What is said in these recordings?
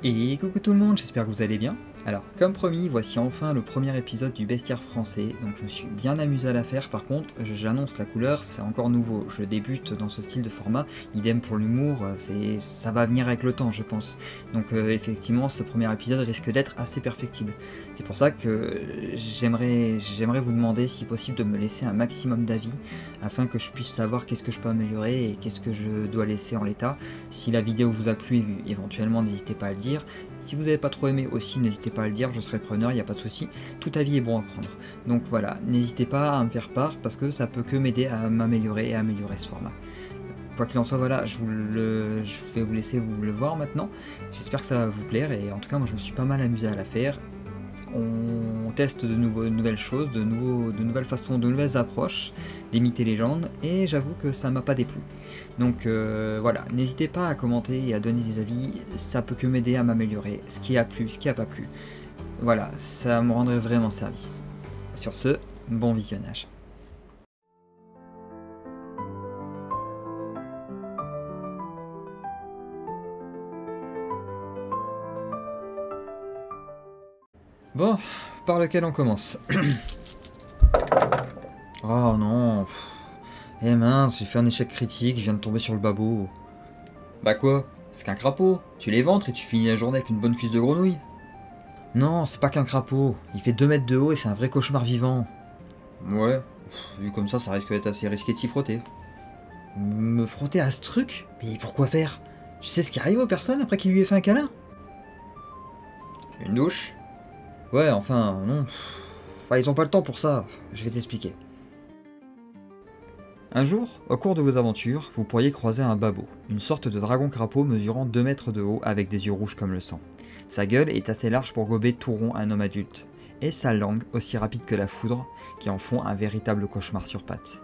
Et coucou tout le monde, j'espère que vous allez bien. Alors, comme promis, voici enfin le premier épisode du Bestiaire français, donc je me suis bien amusé à la faire. Par contre, j'annonce la couleur, c'est encore nouveau, je débute dans ce style de format, idem pour l'humour, ça va venir avec le temps je pense. Donc effectivement, ce premier épisode risque d'être assez perfectible. C'est pour ça que j'aimerais vous demander si possible de me laisser un maximum d'avis, afin que je puisse savoir qu'est-ce que je peux améliorer et qu'est-ce que je dois laisser en l'état. Si la vidéo vous a plu, éventuellement n'hésitez pas à le dire. Si vous n'avez pas trop aimé aussi, n'hésitez pas à le dire, je serai preneur, il n'y a pas de souci. Tout avis est bon à prendre. Donc voilà, n'hésitez pas à me faire part parce que ça peut que m'aider à m'améliorer et à améliorer ce format. Quoi qu'il en soit, voilà, je vais vous laisser vous le voir maintenant. J'espère que ça va vous plaire et en tout cas, moi je me suis pas mal amusé à la faire. On teste de nouvelles choses, de nouvelles façons, de nouvelles approches, des mythes et légendes, et j'avoue que ça m'a pas déplu. Donc voilà, n'hésitez pas à commenter et à donner des avis, ça peut que m'aider à m'améliorer, ce qui a plu, ce qui a pas plu. Voilà, ça me rendrait vraiment service. Sur ce, bon visionnage. Bon, par lequel on commence? Oh non. Eh mince, j'ai fait un échec critique, je viens de tomber sur le babot. Bah quoi? C'est qu'un crapaud. Tu l'éventres et tu finis la journée avec une bonne cuisse de grenouille. Non, c'est pas qu'un crapaud. Il fait 2 mètres de haut et c'est un vrai cauchemar vivant. Ouais, vu comme ça risque d'être assez risqué de s'y frotter. Me frotter à ce truc? Mais pourquoi faire? Tu sais ce qui arrive aux personnes après qu'il lui ait fait un câlin? Une douche? Ouais, enfin, non. Bah, ils ont pas le temps pour ça, je vais t'expliquer. Un jour, au cours de vos aventures, vous pourriez croiser un babot, une sorte de dragon crapaud mesurant 2 mètres de haut avec des yeux rouges comme le sang. Sa gueule est assez large pour gober tout rond un homme adulte, et sa langue aussi rapide que la foudre, qui en font un véritable cauchemar sur pattes.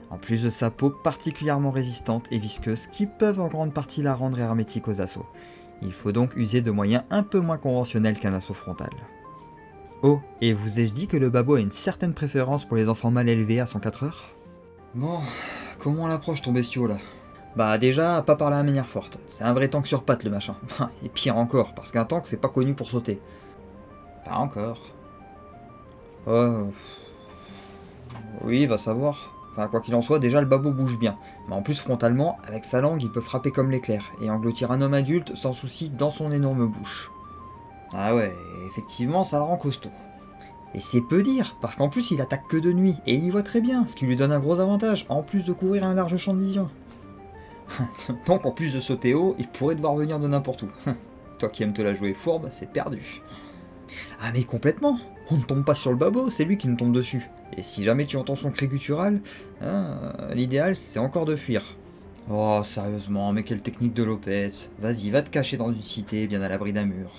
En plus de sa peau particulièrement résistante et visqueuse qui peuvent en grande partie la rendre hermétique aux assauts. Il faut donc user de moyens un peu moins conventionnels qu'un assaut frontal. Oh, et vous ai-je dit que le babot a une certaine préférence pour les enfants mal élevés à 104 heures? Bon, comment on l'approche ton bestiau là? Bah déjà, pas par la manière forte, c'est un vrai tank sur pattes le machin. Et pire encore, parce qu'un tank c'est pas connu pour sauter. Pas encore. Oh... Oui, va savoir. Enfin, quoi qu'il en soit, déjà le babot bouge bien. Mais en plus, frontalement, avec sa langue, il peut frapper comme l'éclair, et engloutir un homme adulte sans souci dans son énorme bouche. Ah ouais, effectivement, ça le rend costaud. Et c'est peu dire, parce qu'en plus il attaque que de nuit, et il y voit très bien, ce qui lui donne un gros avantage, en plus de couvrir un large champ de vision. Donc en plus de sauter haut, il pourrait devoir venir de n'importe où. Toi qui aimes te la jouer fourbe, c'est perdu. Ah mais complètement, on ne tombe pas sur le babot, c'est lui qui nous tombe dessus. Et si jamais tu entends son cri guttural, l'idéal c'est encore de fuir. Oh sérieusement, mais quelle technique de Lopez. Vas-y, va te cacher dans une cité, bien à l'abri d'un mur.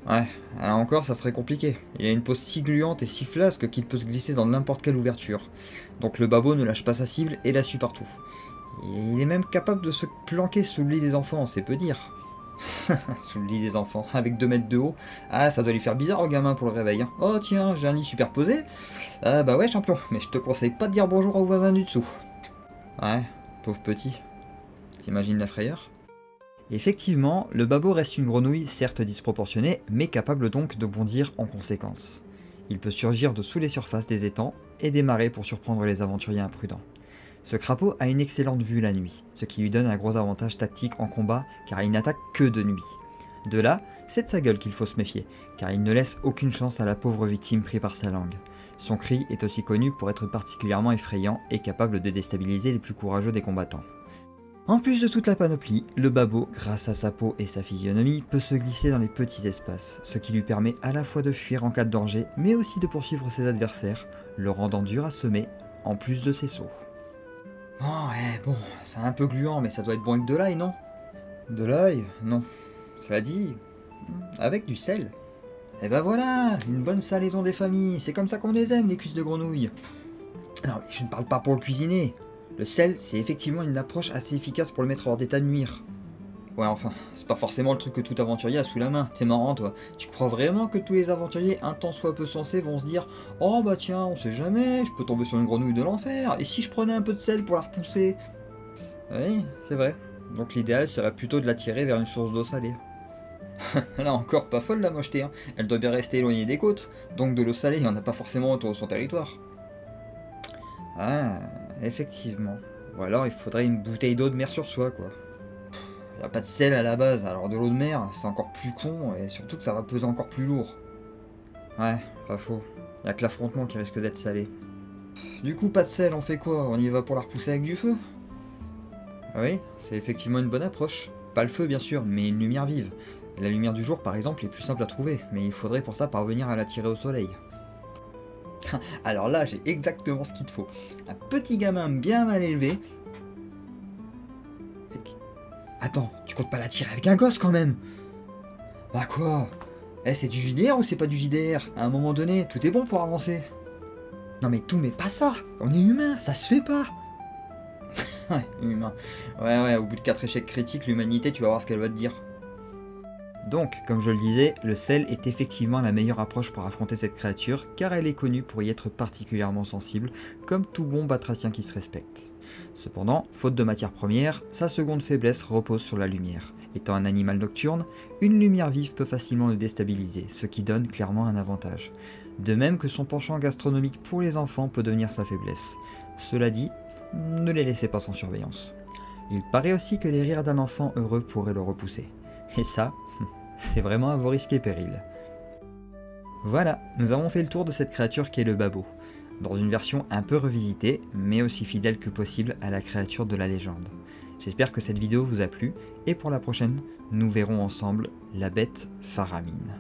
Ouais, là encore ça serait compliqué. Il a une peau si gluante et si flasque qu'il peut se glisser dans n'importe quelle ouverture. Donc le babot ne lâche pas sa cible et la suit partout. Et il est même capable de se planquer sous le lit des enfants, c'est peu dire. Sous le lit des enfants, avec 2 mètres de haut. Ah, ça doit lui faire bizarre au gamin pour le réveil. Hein. Oh tiens, j'ai un lit superposé. Bah ouais champion, mais je te conseille pas de dire bonjour aux voisins du dessous. Ouais, pauvre petit. T'imagines la frayeur? Effectivement, le babot reste une grenouille certes disproportionnée, mais capable donc de bondir en conséquence. Il peut surgir de sous les surfaces des étangs et des marais pour surprendre les aventuriers imprudents. Ce crapaud a une excellente vue la nuit, ce qui lui donne un gros avantage tactique en combat car il n'attaque que de nuit. De là, c'est de sa gueule qu'il faut se méfier, car il ne laisse aucune chance à la pauvre victime prise par sa langue. Son cri est aussi connu pour être particulièrement effrayant et capable de déstabiliser les plus courageux des combattants. En plus de toute la panoplie, le babot, grâce à sa peau et sa physionomie, peut se glisser dans les petits espaces, ce qui lui permet à la fois de fuir en cas de danger, mais aussi de poursuivre ses adversaires, le rendant dur à semer, en plus de ses sauts. Bon, c'est un peu gluant, mais ça doit être bon avec de l'ail, non? De l'ail? Non. Cela dit, avec du sel. Et ben voilà, une bonne salaison des familles, c'est comme ça qu'on les aime, les cuisses de grenouille. Non mais je ne parle pas pour le cuisiner. Le sel, c'est effectivement une approche assez efficace pour le mettre hors d'état de nuire. Ouais, enfin, c'est pas forcément le truc que tout aventurier a sous la main. T'es marrant, toi. Tu crois vraiment que tous les aventuriers, un tant soit peu sensés, vont se dire « Oh bah tiens, on sait jamais, je peux tomber sur une grenouille de l'enfer, et si je prenais un peu de sel pour la repousser ?» Oui, c'est vrai. Donc l'idéal serait plutôt de la tirer vers une source d'eau salée. Là encore, pas folle la mocheté, hein. Elle doit bien rester éloignée des côtes, donc de l'eau salée, il n'y en a pas forcément autour de son territoire. Ah, effectivement. Ou alors il faudrait une bouteille d'eau de mer sur soi, quoi. Y a pas de sel à la base, alors de l'eau de mer, c'est encore plus con, et surtout que ça va peser encore plus lourd. Ouais, pas faux. Y a que l'affrontement qui risque d'être salé. Du coup, pas de sel, on fait quoi? On y va pour la repousser avec du feu? Ah oui, c'est effectivement une bonne approche. Pas le feu bien sûr, mais une lumière vive. La lumière du jour par exemple est plus simple à trouver, mais il faudrait pour ça parvenir à l'attirer au soleil. Alors là, j'ai exactement ce qu'il te faut. Un petit gamin bien mal élevé. Attends, tu comptes pas l'attirer avec un gosse quand même? Bah quoi? Eh, c'est du JDR ou c'est pas du JDR? À un moment donné, tout est bon pour avancer. Non mais tout, mais pas ça. On est humain, ça se fait pas. Ouais, humain. Ouais, au bout de 4 échecs critiques, l'humanité, tu vas voir ce qu'elle va te dire. Donc, comme je le disais, le sel est effectivement la meilleure approche pour affronter cette créature, car elle est connue pour y être particulièrement sensible, comme tout bon batracien qui se respecte. Cependant, faute de matière première, sa seconde faiblesse repose sur la lumière. Étant un animal nocturne, une lumière vive peut facilement le déstabiliser, ce qui donne clairement un avantage. De même que son penchant gastronomique pour les enfants peut devenir sa faiblesse. Cela dit, ne les laissez pas sans surveillance. Il paraît aussi que les rires d'un enfant heureux pourraient le repousser. Et ça, c'est vraiment à vos risques et périls. Voilà, nous avons fait le tour de cette créature qui est le babot, dans une version un peu revisitée, mais aussi fidèle que possible à la créature de la légende. J'espère que cette vidéo vous a plu, et pour la prochaine, nous verrons ensemble la bête Faramine.